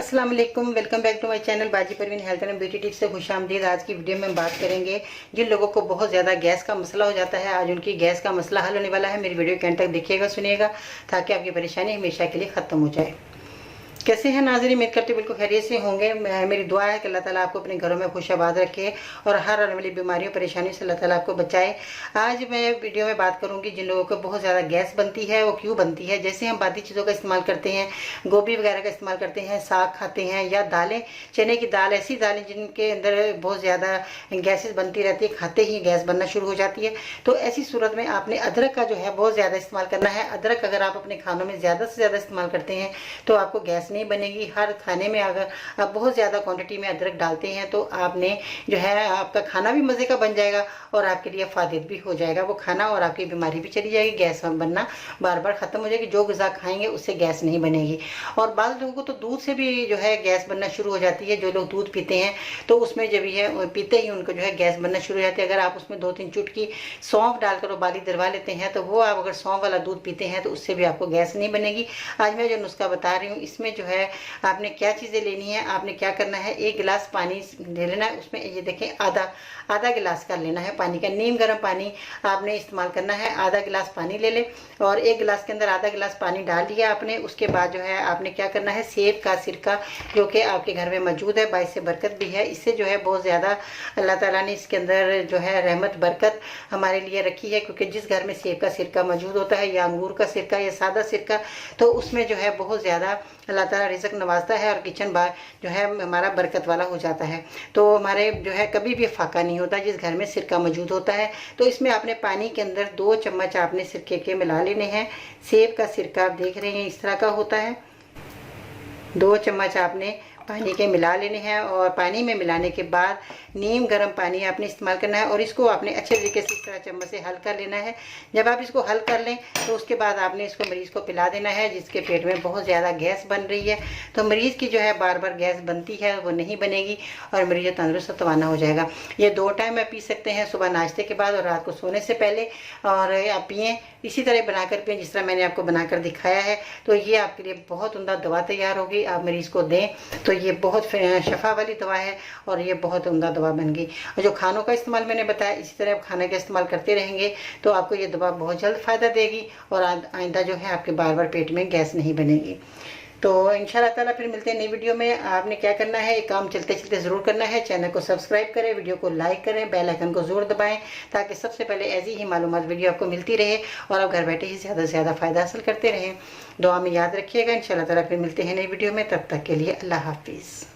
अस्सलाम वालेकुम, welcome back to my channel Baji Parveen health and beauty tips से खुशामदीद। आज की वीडियो में हम बात करेंगे जिन लोगों को बहुत ज़्यादा गैस का मसला हो जाता है। आज उनकी गैस का मसला हल होने वाला है। मेरी वीडियो के अंत तक देखिएगा, सुनिएगा, ताकि आपकी परेशानी हमेशा के लिए ख़त्म हो जाए। कैसे हैं नाज़रीन, उम्मीद करते बिल्कुल खैरियत से होंगे। मेरी दुआ है कि अल्लाह ताला आपको अपने घरों में खुशआबाद रखे और हर आने वाली बीमारियों परेशानी से अल्लाह ताला आपको बचाए। आज मैं वीडियो में बात करूंगी जिन लोगों को बहुत ज़्यादा गैस बनती है वो क्यों बनती है। जैसे हम बाकी चीज़ों का इस्तेमाल करते हैं, गोभी वगैरह का इस्तेमाल करते हैं, साग खाते हैं या दालें, चने की दाल, ऐसी दालें जिनके अंदर बहुत ज़्यादा गैसेस बनती रहती है, खाते ही गैस बनना शुरू हो जाती है। तो ऐसी सूरत में आपने अदरक का जो है बहुत ज़्यादा इस्तेमाल करना है। अदरक अगर आप अपने खानों में ज़्यादा से ज़्यादा इस्तेमाल करते हैं तो आपको गैस नहीं बनेगी। हर खाने में अगर आप बहुत ज़्यादा क्वांटिटी में अदरक डालते हैं तो आपने जो है आपका खाना भी मज़े का बन जाएगा और आपके लिए फ़ायदेमंद भी हो जाएगा वो खाना, और आपकी बीमारी भी चली जाएगी, गैस बनना बार बार ख़त्म हो जाएगी। जो ग़िज़ा खाएंगे उससे गैस नहीं बनेगी। और बाज़ लोगों को तो दूध से भी जो है गैस बनना शुरू हो जाती है। जो लोग दूध पीते हैं तो उसमें जब है पीते ही उनको जो है गैस बनना शुरू हो जाती है। अगर आप उसमें 2-3 चुटकी सौंफ डालकर उबाली दिलवा लेते हैं तो वो आप अगर सौंफ वाला दूध पीते हैं तो उससे भी आपको गैस नहीं बनेगी। आज मैं जो नुस्खा बता रही हूँ इसमें जो है आपने क्या चीज़ें लेनी है, आपने क्या करना है, 1 गिलास पानी ले लेना है। उसमें ये देखें आधा गिलास का लेना है पानी का, नीम गर्म पानी आपने इस्तेमाल करना है। आधा गिलास पानी ले ले और 1 गिलास के अंदर आधा गिलास पानी डाल दिया आपने। उसके बाद जो है आपने क्या करना है, सेब का सिरका जो कि आपके घर में मौजूद है, बाइस से बरकत भी है, इससे जो है बहुत ज़्यादा अल्लाह ताला ने इसके अंदर जो है रहमत बरकत हमारे लिए रखी है। क्योंकि जिस घर में सेब का सिरका मौजूद होता है या अंगूर का सिरका या सादा सिरका, तो उसमें जो है बहुत ज़्यादा अल्लाह ताला रिज़्क नवाजता है और किचन बार जो है हमारा बरकत वाला हो जाता है। तो हमारे जो है कभी भी फाका नहीं होता जिस घर में सिरका मौजूद होता है। तो इसमें आपने पानी के अंदर 2 चम्मच आपने सिरके के मिला लेने हैं। सेब का सिरका आप देख रहे हैं इस तरह का होता है। 2 चम्मच आपने पानी के मिला लेने हैं और पानी में मिलाने के बाद नीम गर्म पानी आपने इस्तेमाल करना है और इसको आपने अच्छे तरीके से इस तरह चम्मच से हल कर लेना है। जब आप इसको हल कर लें तो उसके बाद आपने इसको मरीज़ को पिला देना है जिसके पेट में बहुत ज़्यादा गैस बन रही है। तो मरीज़ की जो है बार बार गैस बनती है वो नहीं बनेगी और मरीज़ तंदुरुस्त तवाना हो जाएगा। ये 2 टाइम आप पी सकते हैं, सुबह नाश्ते के बाद और रात को सोने से पहले। और आप पिएँ, इसी तरह बनाकर पिएँ जिस तरह मैंने आपको बनाकर दिखाया है। तो ये आपके लिए बहुत उम्दा दवा तैयार होगी। आप मरीज़ को दें तो ये बहुत शफा वाली दवा है और ये बहुत उम्दा दवा बन गई। और जो खानों का इस्तेमाल मैंने बताया, इसी तरह आप खाने का इस्तेमाल करते रहेंगे तो आपको ये दवा बहुत जल्द फ़ायदा देगी और आइंदा जो है आपके बार बार पेट में गैस नहीं बनेगी। तो इंशाल्लाह ताला फिर मिलते हैं नई वीडियो में। आपने क्या करना है, एक काम चलते चलते ज़रूर करना है, चैनल को सब्सक्राइब करें, वीडियो को लाइक करें, बेल आइकन को ज़रूर दबाएं ताकि सबसे पहले ऐसी ही मालूमात वीडियो आपको मिलती रहे और आप घर बैठे ही ज़्यादा से ज़्यादा फ़ायदा हासिल करते रहें। दुआ में याद रखिएगा। इंशाल्लाह ताला फिर मिलते हैं नई वीडियो में, तब तक के लिए अल्लाह हाफिज़।